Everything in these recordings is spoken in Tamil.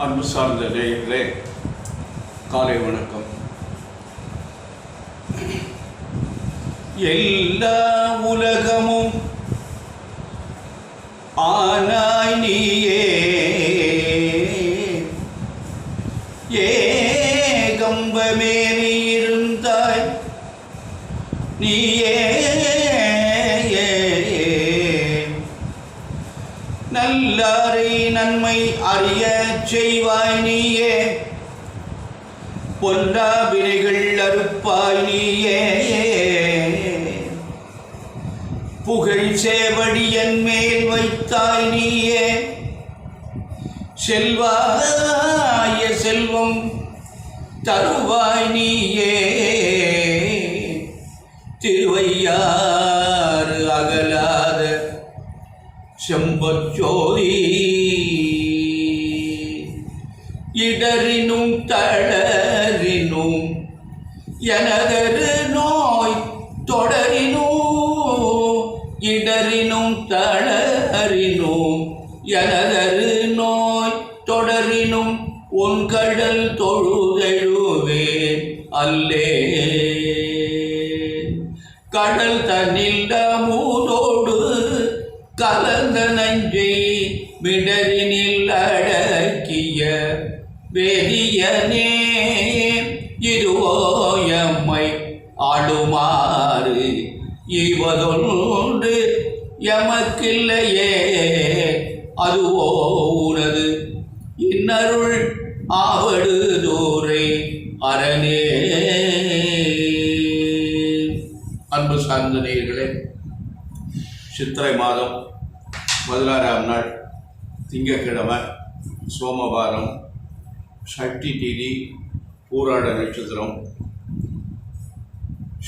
அன்பு சார்ந்த நேயர்களே, காலை வணக்கம். எல்லா உலகமும் ஆனாய் நீயே, ஏகம்பமே நீ இருந்தாய் நீயே, நல்லாரை நன்மை அறிய செய்வாய் நீயே, பொல்லா வினைகள் அறுப்பாய் நீயே, புகழ் சேவடியன் மேல் வைத்தாய் நீயே, செல்வாய செல்வம் தருவாய் நீயே, திருவையாறு அகலாத செம்பச்சோதி, இடரினும் தளரினும் எனதரு நோய் தொடரினோ, இடரினும் தளரினும் எனதரு நோய் தொடரினும் உன் கடல் தொழுதெழுவேன் அல்லே, கடல் தன்னில் மூதோடு கலந்த நஞ்சை மிடரினில் அடக்கிய வேதியனே, இதுவோயம்மை ஆளுமாறு இவதொன்று எமக்கில்லையே, அதுவோ உனது இன்னருள் ஆவடு தூரை அரணே. அன்பு சார்ந்த நேயர்களே, சித்திரை மாதம் 16ஆம் நாள் திங்கட்கிழமை, சோமவாரம், சஷ்டி திதி, பூராட நட்சத்திரம்,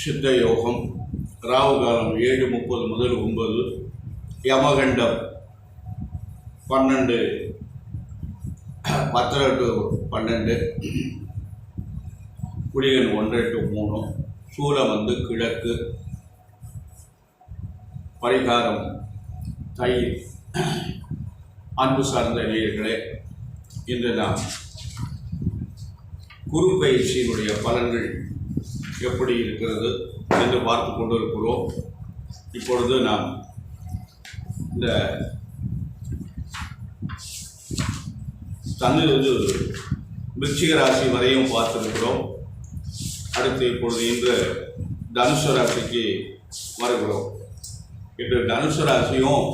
சித்த யோகம், ராகு காலம் 7:30 முதல் 9, யமகண்டம் 12 to 12, குளிகன் 1 to 3, சூலம் கிழக்கு, பரிகாரம் தயிர். அன்பு சார்ந்த நேயர்களே, இன்று நாம் குரு பயிற்சியினுடைய பலன்கள் எப்படி இருக்கிறது என்று பார்த்து கொண்டிருக்கிறோம். இப்பொழுது நாம் இந்த விருச்சிக ராசி வரையும் பார்த்திருக்கிறோம். அடுத்து இப்பொழுது இன்று தனுசு ராசிக்கு வருகிறோம். இன்று தனுசு ராசியும்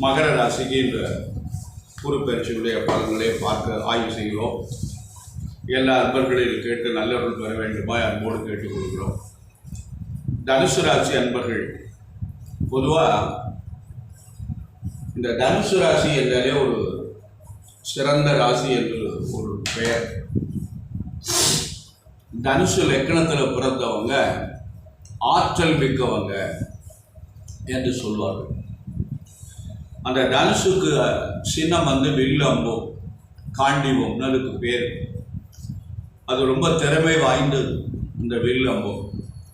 மகர ராசிக்கு இன்று குரு பயிற்சியுடைய பலன்களை பார்க்க ஆய்வு செய்கிறோம். எல்லா அன்பர்களையும் கேட்டு நல்லவர்கள் பெற வேண்டுமாய் அன்போடு கேட்டுக்கொள்கிறோம். தனுசு ராசி அன்பர்கள், பொதுவாக இந்த தனுசு ராசி என்றாலே ஒரு சிறந்த ராசி என்று ஒரு பெயர். தனுசு லக்கணத்தில் பிறந்தவங்க ஆற்றல் மிக்கவங்க என்று சொல்வார்கள். அந்த தனுசுக்கு சின்னம் வில்லு அம்பு, காண்டிவம்னு அதுக்கு பேர். அது ரொம்ப திறமை வாய்ந்தது இந்த வில்லு அம்பு.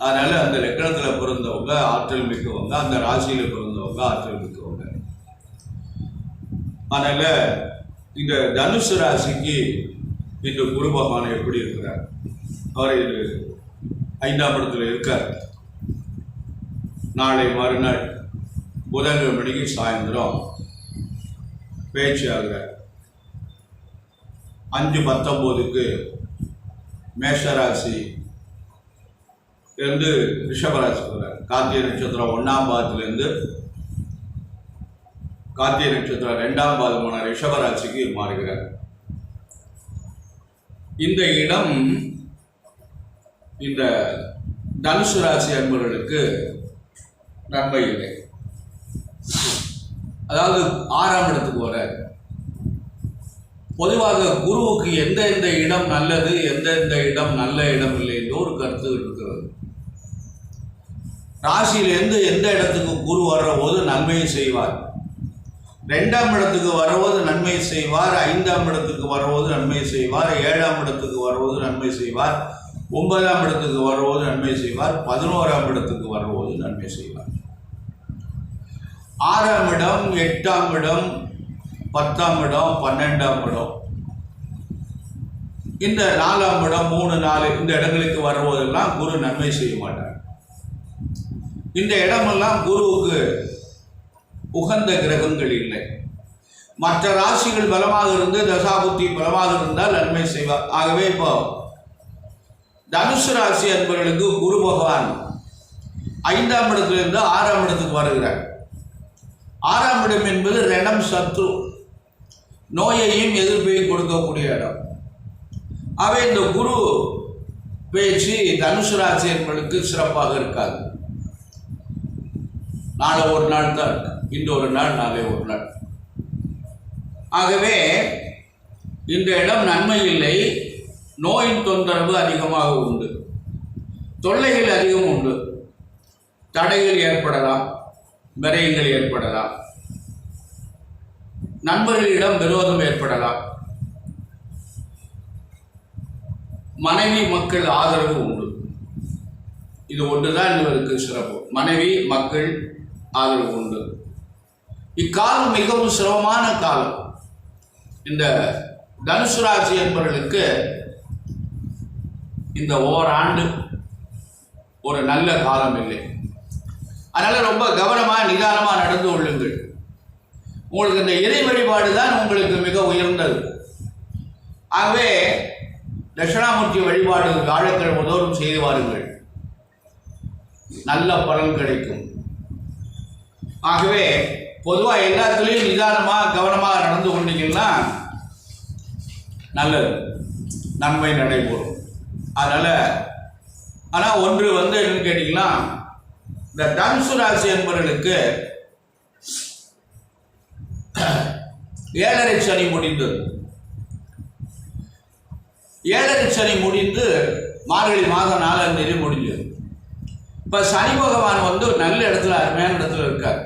அதனால் அந்த லக்கணத்தில் பிறந்தவங்க ஆற்றல் மிக்கவங்க, அந்த ராசியில் பிறந்தவங்க ஆற்றல் மிக்கவங்க. அதனால் இந்த தனுசு ராசிக்கு இந்த குரு பகவான் எப்படி இருக்கிறார்? அவர் இது 5ஆம் இடத்துல இருக்கார். நாளை மறுநாள் புதன்கிழமைக்கு சாயந்தரம் பேச்சு ஆகிறார். 5:19 மேஷராசி இருந்து ரிஷபராசி போகிறார். கார்த்திகை நட்சத்திரம் 1ஆம் பாதத்திலிருந்து கார்த்திகை நட்சத்திரம் 2ஆம் பாதமான ரிஷபராசிக்கு மாறுகிறார். இந்த இடம் இந்த தனுசு ராசி அன்பர்களுக்கு நன்மை இல்லை. அதாவது 6ஆம் இடத்துக்கு வர. பொதுவாக குருவுக்கு எந்தெந்த இடம் நல்லது, எந்தெந்த இடம் நல்ல இடம் இல்லை என்று ஒரு கருத்து இருக்கிறது. ராசியிலிருந்து எந்த இடத்துக்கு குரு வர்ற போது நன்மையை செய்வார், 2ஆம் இடத்துக்கு வரும்போது நன்மை செய்வார், 5ஆம் இடத்துக்கு வரும்போது நன்மை செய்வார், 7ஆம் இடத்துக்கு வரும்போது நன்மை செய்வார், 9ஆம் இடத்துக்கு வரும்போது நன்மை செய்வார், 11ஆம் இடத்துக்கு வரும்போது நன்மை செய்வார். 6ஆம் இடம், 8ஆம் இடம், 10ஆம் இடம், 12ஆம் இடம், இந்த 4ஆம் இடம், 3, 4 இந்த இடங்களுக்கு வருவதெல்லாம் குரு நன்மை செய்ய மாட்டார். இந்த இடமெல்லாம் குருவுக்கு உகந்த கிரகங்கள் இல்லை. மற்ற ராசிகள் பலமாக இருந்து தசாபுத்தி பலமாக இருந்தால் நன்மை செய்வார். ஆகவே இப்போ தனுசு ராசி அன்பர்களுக்கு குரு பகவான் 5ஆம் இடத்திலிருந்து 6ஆம் இடத்துக்கு வருகிறார். 6ஆம் இடம் என்பது ரணம், சத்ரு, நோயையும் எதிர்ப்பையும் கொடுக்கக்கூடிய இடம். ஆகவே இந்த குரு பேச்சு தனுசு ராசி அன்பர்களுக்கு சிறப்பாக இருக்காது. நாளை ஒரு நாள் தான் இருக்கு, இன்று ஒரு நாள், நாளை ஒரு நாள். ஆகவே இந்த இடம் நன்மை இல்லை. நோயின் தொந்தரவு அதிகமாக உண்டு, தொல்லைகள் அதிகம் உண்டு, தடைகள் ஏற்படலாம், விரயங்கள் ஏற்படலாம், நண்பர்களிடம் விரோதம் ஏற்படலாம், மனைவி மக்கள் ஆதரவு உண்டு. இது ஒன்றுதான் இவருக்கு சிறப்பு. மனைவி மக்கள் ஆதரவு உண்டு. இக்காலம் மிகவும் சிரமமான காலம். இந்த தனுசு ராசி என்பவர்களுக்கு இந்த ஓராண்டு ஒரு நல்ல காலம் இல்லை. அதனால ரொம்ப கவனமா நிதானமா நடந்து கொள்ளுங்கள். உங்களுக்கு இந்த இறை வழிபாடு தான் உங்களுக்கு மிக உயர்ந்தது. ஆகவே தட்சிணாமூர்த்தி வழிபாடு வியாழக்கிழமை தோறும் செய்து வாருங்கள், நல்ல பலன் கிடைக்கும். ஆகவே பொதுவாக எல்லாத்துலேயும் நிதானமாக கவனமாக நடந்து கொண்டீங்கன்னா நல்லது, நன்மை நடைபெறும். ஆனால் ஒன்று என்னன்னு கேட்டிங்கன்னா, இந்த தனுசு ராசி என்பவர்களுக்கு 7.5 சனி முடிந்தது. 7.5 சனி முடிந்து மார்கழி மாதம் 4ஆம் தேதி முடிஞ்சது. இப்போ சனி பகவான் நல்ல இடத்துல, அருமையான இடத்துல இருக்கார்,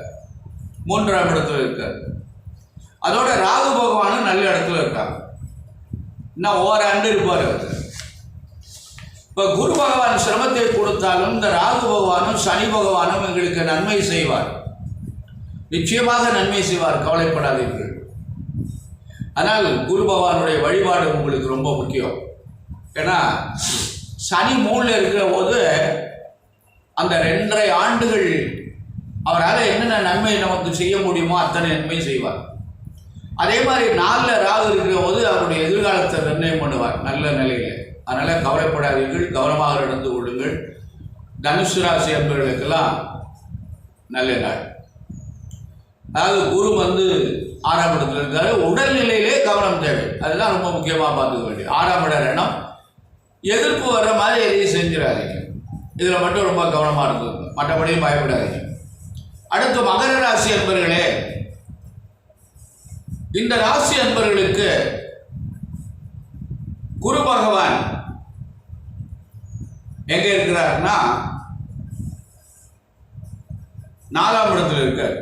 3ஆம் இடத்துல இருக்கார். அதோட ராகு பகவானும் நல்ல இடத்துல இருக்காங்க. இன்னும் ஓராண்டு இருப்பார் அவர். இப்போ குரு பகவான் சிரமத்தை கொடுத்தாலும் இந்த ராகு பகவானும் சனி பகவானும் எங்களுக்கு நன்மை செய்வார், நிச்சயமாக நன்மை செய்வார், கவலைப்படாதீர்கள். ஆனால் குரு பகவானுடைய வழிபாடு உங்களுக்கு ரொம்ப முக்கியம். ஏன்னா சனி 3ல் இருக்கிற போது அந்த 2.5 ஆண்டுகள் அவரால் என்னென்ன நன்மை நமக்கு செய்ய முடியுமோ அத்தனை நன்மை செய்வார். அதே மாதிரி 4ல் ராகு இருக்கிற போது அவருடைய எதிர்காலத்தை நிர்ணயம் பண்ணுவார் நல்ல நிலையில். அதனால் கவலைப்படாதீர்கள், கவனமாக நடந்து கொள்ளுங்கள். தனுசு ராசி என்பவர்களுக்கெல்லாம் நல்ல நாள். அதாவது குரு 6ஆம் இடத்துல இருக்காரு. உடல்நிலையிலே கவனம் தேவை, அதுதான் ரொம்ப முக்கியமாக பார்த்துக்க வேண்டியது. 6ஆம் இட ரணம், எதிர்ப்பு வர்ற மாதிரி எதையும் செஞ்சிடாதீங்க, இதில் மட்டும் ரொம்ப கவனமாக இருந்துங்க, மற்றபடியும் பயப்படாதீங்க. அடுத்து மகர ராசி அன்பர்களே, இந்த ராசி அன்பர்களுக்கு குரு பகவான் எங்க இருக்கிறார்னா 4ஆம் இடத்துல இருக்கார்.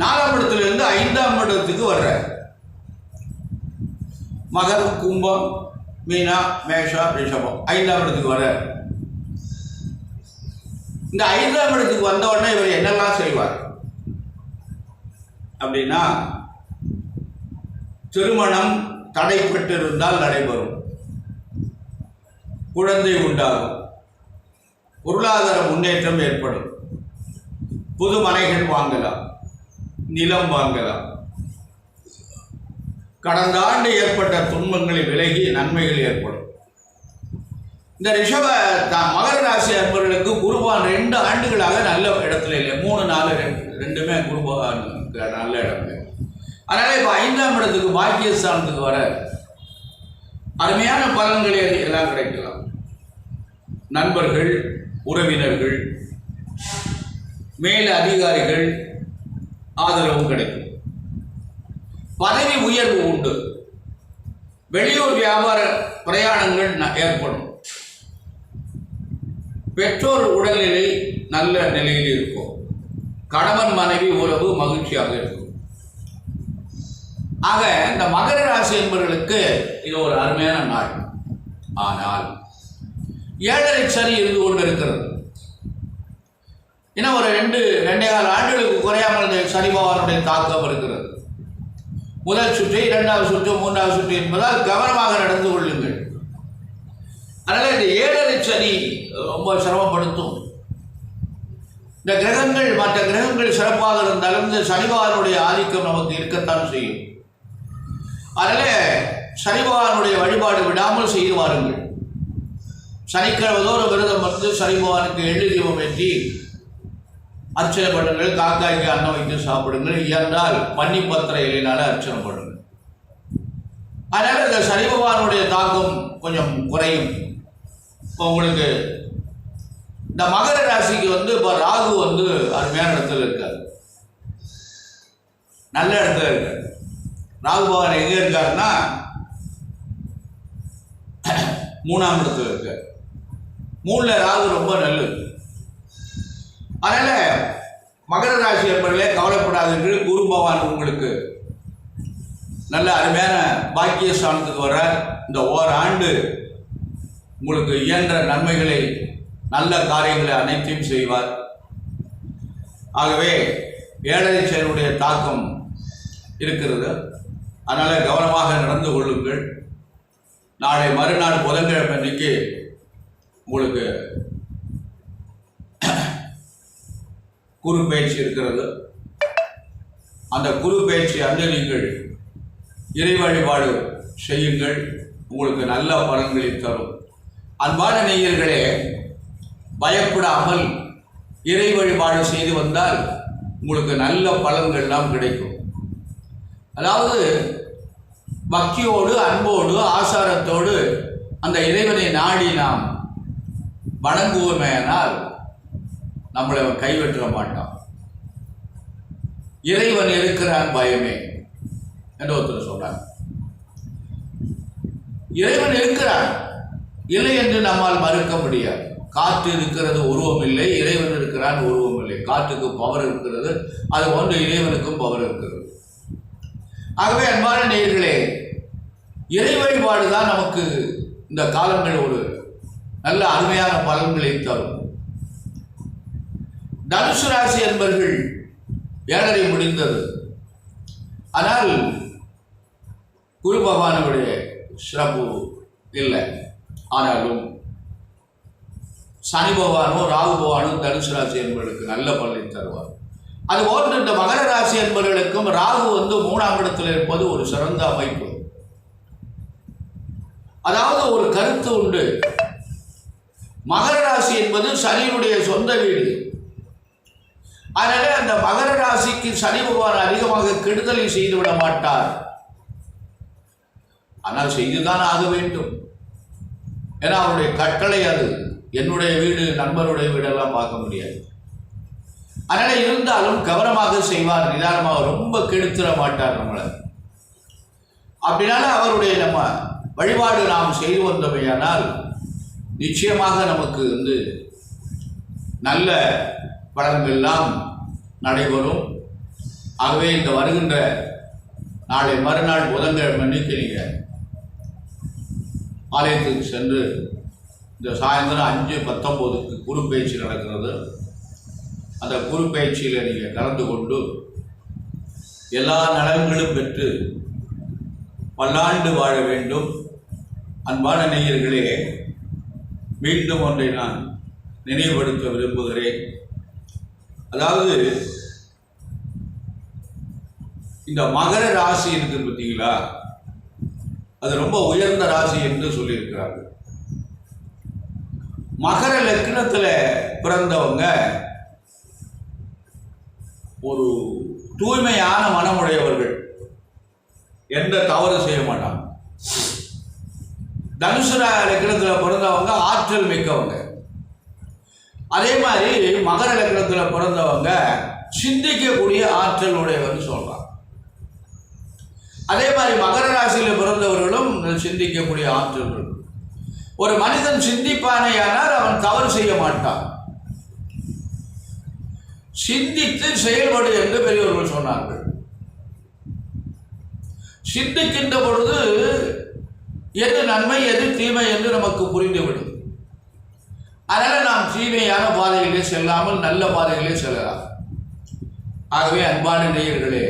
4ஆம் இடத்துல இருந்து 5ஆம் இடத்துக்கு வர்றார். மகரம், கும்பம், மீனா, மேஷா, ரிஷபம் 5ஆம் இடத்துக்கு வர்றார். இந்த 5ஆம் இடத்துக்கு வந்த உடனே இவர் என்னெல்லாம் செய்வார் அப்படின்னா, திருமணம் தடைப்பட்டிருந்தால் நடைபெறும், குழந்தை உண்டாகும், பொருளாதார முன்னேற்றம் ஏற்படும், புது மனைகள் வாங்கலாம், நிலம் வாங்கலாம், கடந்த ஆண்டு ஏற்பட்ட துன்பங்களில் விலகி நன்மைகள் ஏற்படும். இந்த மகர ராசி அன்பர்களுக்கு குருவான் 2 ஆண்டுகளாக நல்ல இடத்துல இல்லை, 3, 4 ரெண்டுமே குருவான் நல்ல இடம். அதனால இப்போ 5ஆம் இடத்துக்கு பாக்கியஸ்தானத்துக்கு வர அருமையான பலன்கள் எல்லாம் கிடைக்கலாம். நண்பர்கள், உறவினர்கள், மேல அதிகாரிகள் ஆதரவும் கிடைக்கும். பதவி உயர்வு உண்டு. வெளியூர் வியாபார பிரயாணங்கள் ஏற்படும். பெற்றோர் உடல்நிலை நல்ல நிலையில் இருக்கும். கணவன் மனைவி உறவு மகிழ்ச்சியாக இருக்கும். ஆக இந்த மகர ராசி என்பவர்களுக்கு இது ஒரு அருமையான நாள். ஆனால் 7.5 சனி இருந்து கொண்டு இருக்கிறது. ஏன்னா ஒரு 2.25 ஆண்டுகளுக்கு குறையாமல் இந்த சனி பகவானுடைய தாக்கம் இருக்கிறது. முதல் சுற்று, இரண்டாவது சுற்று, மூன்றாவது சுற்று என்பதால் கவனமாக நடந்து கொள்ளுங்கள். அதனால இந்த 7.5 சனி ரொம்ப சிரமப்படுத்தும். இந்த கிரகங்கள் மற்ற கிரகங்கள் சிறப்பாக இருந்தாலும் இந்த சனி பகவானுடைய ஆதிக்கம் நமக்கு இருக்கத்தான் செய்யும். அதனால சனி பகவானுடைய வழிபாடு விடாமல் செய்து வாருங்கள். சனிக்கிழமை தோறும் விரதம் வந்து சனி பகவானுக்கு எள்ளு தீபம் ஏற்றி அர்ச்சனை பண்ணுங்கள். காக்காய்க்கு அன்னம் வைத்து சாப்பிடுங்கள். இயன்றால் பன்னி பத்திர இலையினால அர்ச்சனை பண்ணுங்கள். அதனால இந்த சனி பகவானுடைய தாக்கம் கொஞ்சம் குறையும். இப்போ உங்களுக்கு இந்த மகர ராசிக்கு வந்து இப்போ ராகு வந்து அருமையான இடத்துல இருக்காரு, நல்ல இடத்துல இருக்காரு. ராகு பகவான் எங்கே இருக்காருன்னா 3ஆம் இடத்துல இருக்கார். 3ல் ராகு ரொம்ப நல்லது. அதனால மகர ராசி என்பவர்களே கவலைப்படாதீர்கள். குரு பகவான் உங்களுக்கு நல்ல அருமையான பாக்கிய ஸ்தானத்துக்கு வர்றார். இந்த ஓராண்டு உங்களுக்கு இயன்ற நன்மைகளை, நல்ல காரியங்களை அனைத்தையும் செய்வார். ஆகவே 7.5 சனியுடைய தாக்கம் இருக்கிறது. அதனால் கவனமாக நடந்து கொள்ளுங்கள். நாளை மறுநாள் புதன்கிழமை அன்னைக்கு உங்களுக்கு குரு பயிற்சி இருக்கிறது. அந்த குரு பயிற்சி அன்று நீங்கள் இறை வழிபாடு செய்யுங்கள். உங்களுக்கு நல்ல பலன்களை தரும். அன்பான நேயர்களே, பயப்படாமல் இறை வழிபாடு செய்து வந்தால் உங்களுக்கு நல்ல பலன்கள்லாம் கிடைக்கும். அதாவது பக்தியோடு, அன்போடு, ஆசாரத்தோடு அந்த இறைவனை நாடி நாம் வணங்குவோமேனால் நம்மளை கைவிட்ட மாட்டான். இறைவன் இருக்கிறான் பயமே என்று ஒருத்தர் சொல்றாங்க. இறைவன் இருக்கிறான், இல்லை என்று நம்மால் மறுக்க முடியாது. காற்று இருக்கிறது, உருவம் இல்லை. இறைவன் இருக்கிறான், உருவம் இல்லை. காற்றுக்கு பவர் இருக்கிறது, அது போன்று இறைவனுக்கும் பவர் இருக்கிறது. ஆகவே அன்பான நேயர்களே, இறை வழிபாடு தான் நமக்கு இந்த காலங்கள் ஒரு நல்ல அருமையான பலன்களை தரும். தனுசு ராசி என்பவர்கள் 7.5 முடிந்தது. ஆனால் குரு பகவானுடைய சிறப்பு இல்லை. ஆனாலும் சனி பகவானும் ராகு பகவானும் தனுசு ராசி என்பவர்களுக்கு நல்ல பலனை தருவார். அதுபோன்று இந்த மகர ராசி என்பவர்களுக்கும் ராகு வந்து 3ஆம் இடத்தில் இருப்பது ஒரு சிறந்த அமைப்பு. அதாவது ஒரு கருத்து உண்டு, மகர ராசி என்பது சனியினுடைய சொந்த வீடு. அதனால அந்த மகர ராசிக்கு சனி பகவான் அதிகமாக கெடுதலை செய்துவிட மாட்டார். ஆனால் செய்துதான் ஆக வேண்டும். ஏன்னா அவருடைய கட்டளை அது. என்னுடைய வீடு, நண்பருடைய வீடெல்லாம் பார்க்க முடியாது. அதனால இருந்தாலும் கவனமாக செய்வார், நிதானமாக, ரொம்ப கெடுத்துட மாட்டார் நம்மளை. அப்படினால அவருடைய நம்ம வழிபாடு நாம் செய்து வந்தமையானால் நிச்சயமாக நமக்கு வந்து நல்ல பலன்கள்லாம் நடைபெறும். ஆகவே இந்த வருகின்ற நாளை மறுநாள் புதன்கிழமை அன்னைக்கு நீங்கள் ஆலயத்துக்கு சென்று இந்த சாயந்தரம் 5:19 குரு பயிற்சி நடக்கிறது. அந்த குரு பயிற்சியில் நீங்கள் கலந்து கொண்டு எல்லா நலன்களும் பெற்று பல்லாண்டு வாழ வேண்டும். அன்பான நேயர்களே, மீண்டும் ஒன்றை நான் நினைவுபடுத்த விரும்புகிறேன். அதாவது இந்த மகர ராசி இருக்குது பார்த்தீங்களா, அது ரொம்ப உயர்ந்த ராசி என்று சொல்லியிருக்கிறார்கள். மகர லக்னத்தில் பிறந்தவங்க ஒரு தூய்மையான மனமுடையவர்கள், எந்த தவறு செய்ய மாட்டாங்க. தனுசு லக்னத்தில் பிறந்தவங்க ஆற்றல் மிக்கவங்க. அதே மாதிரி மகர லக்னத்தில் பிறந்தவங்க சிந்திக்கக்கூடிய ஆற்றல் உடையவர்னு சொல்றாங்க. அதே மாதிரி மகர ராசியில் பிறந்தவர்களும் சிந்திக்கக்கூடிய ஆற்றல் இருக்கு. ஒரு மனிதன் சிந்திப்பானேயானால் அவன் தவறு செய்ய மாட்டான். சிந்தித்து செயல்படு என்று பெரியவர்கள் சொன்னார்கள். சிந்திக்கின்ற பொழுது எது நன்மை எது தீமை என்று நமக்கு புரிந்துவிடும். அதனால நாம் தீமையான பாதைகளே செல்லாமல் நல்ல பாதைகளே செல்லலாம். ஆகவே அன்பான நேயர்களே,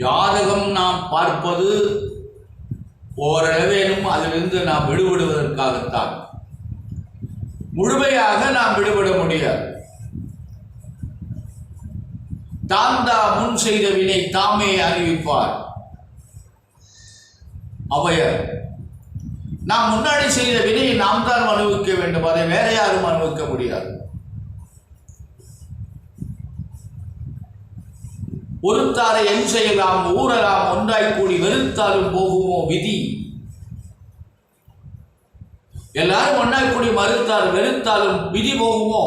ஜாதகம் நாம் பார்ப்பது ஓரளவேனும் அதிலிருந்து நாம் விடுபடுவதற்காகத்தான். முழுமையாக நாம் விடுபட முடியாது. தாந்தா முன் செய்த வினை தாமே அறிவிப்பார் அவையர். நாம் முன்னாடி செய்த வினையை நாம் தான் அனுபவிக்க வேண்டும், அதை வேற யாரும் அனுபவிக்க முடியாது. ஒருத்தாரை என் செய்யலாம் ஊரலாம் ஒன்றாய் கூடி வெறுத்தாலும் போகுமோ விதி. எல்லாரும் ஒன்றாய் கூடி மறுத்தால் வெறுத்தாலும் விதி போகுமோ?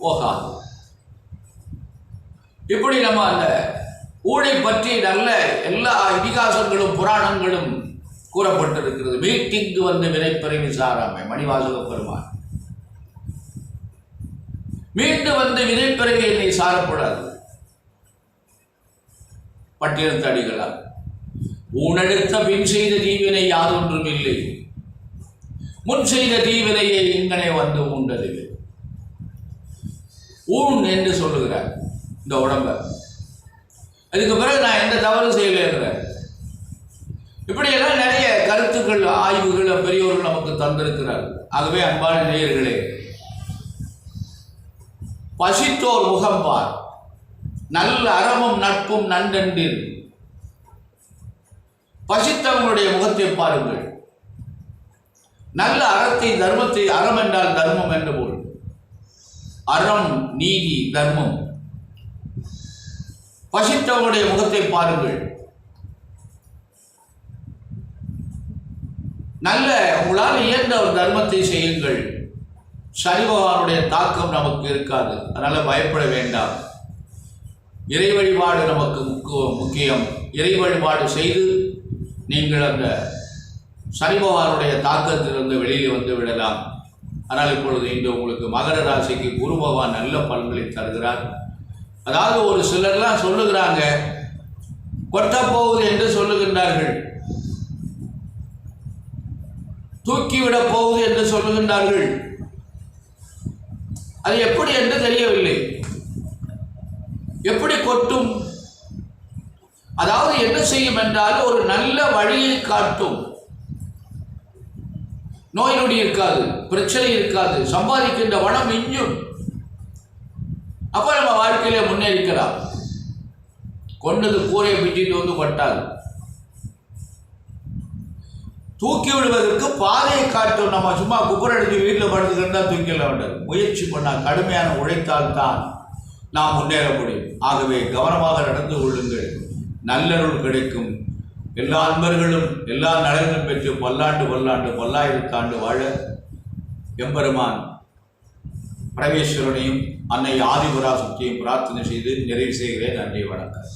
போகாது. இப்படி நம்ம அந்த ஊழை பற்றி நல்ல எல்லா இதிகாசங்களும் புராணங்களும் கூறப்பட்டிருக்கிறது. மீட்டிங்கு வந்து வினைப்பிறவி சாராமை மணிவாசக பெருமான். மீண்டு வந்து வினைப்பிறவி என்னை சாரப்படாது. பட்டியல் அடிகளார் ஊனெடுத்த பின் செய்த தீவினை யாதொன்றும் இல்லை, முன் செய்த தீவினையை இங்கனே வந்து உண்டது. ஊன் என்று சொல்லுகிறார் இந்த உடம்ப. அதுக்கு பிறகு நான் எந்த தவறு செய்யலைங்கிறேன். இப்படியெல்லாம் நிறைய கருத்துக்கள் ஆய்வுகள் பெரியோர்கள் நமக்கு தந்திருக்கிறார். ஆகவே அன்பான நேயர்களே, பசித்தோர் முகம்பார் நல்ல அறமும் நட்பும் நன்றென்றீர். பசித்தவங்களுடைய முகத்தை பாருங்கள். நல்ல அறத்தை தர்மத்தை, அறம் என்றால் தர்மம் என்று பொருள். அறம் நீதி தர்மம். பசித்தவங்களுடைய முகத்தை பாருங்கள். நல்ல உங்களால் இயன்ற ஒரு தர்மத்தை செய்யுங்கள். சனி பகவானுடைய தாக்கம் நமக்கு இருக்காது, அதனால பயப்பட வேண்டாம். இறை வழிபாடு நமக்கு முக்கியம். இறை வழிபாடு செய்து நீங்கள் அந்த சனி பகவானுடைய தாக்கத்திலிருந்து வெளியில் வந்து விடலாம். ஆனால் இப்பொழுது இன்று உங்களுக்கு மகர ராசிக்கு குரு பகவான் நல்ல பலன்களை தருகிறார். அதாவது ஒரு சிலர்லாம் சொல்லுகிறாங்க, கொட்டப்போகுது என்று சொல்லுகின்றார்கள், தூக்கிவிடப் போகுது என்று சொல்லுகின்றார்கள். அது எப்படி என்று தெரியவில்லை. எப்படி கொட்டும்? அதாவது என்ன செய்யும் என்றால் ஒரு நல்ல வழியை காட்டும். நோய் நொடி இருக்காது, பிரச்சனை இருக்காது, சம்பாதிக்கின்ற வளம் மிஞ்சும். அப்ப நம்ம வாழ்க்கையில முன்னேறிக்கலாம். கொண்டது கூரையை பிடிச்சிட்டு வந்து கொட்டாது. தூக்கி விடுவதற்கு பாதையை காட்டும். நம்ம சும்மா குப்புற அடிச்சு வீட்டில் படுத்துக்கிட்டு தான் தூக்கிட வேண்டாம். முயற்சி பண்ணால், கடுமையான உழைத்தால் தான் நாம் முன்னேற முடியும். ஆகவே கவனமாக நடந்து கொள்ளுங்கள், நல்லருள் கிடைக்கும். எல்லா அன்பர்களும் எல்லா நலன்களும் பெற்று பல்லாண்டு பல்லாண்டு பல்லாயிரத்தாண்டு வாழ எம்பெருமான் பரமேஸ்வரனையும் அன்னை ஆதிபராசக்தியையும் பிரார்த்தனை செய்து நிறைவு செய்கிறேன். நன்றி, வணக்கம்.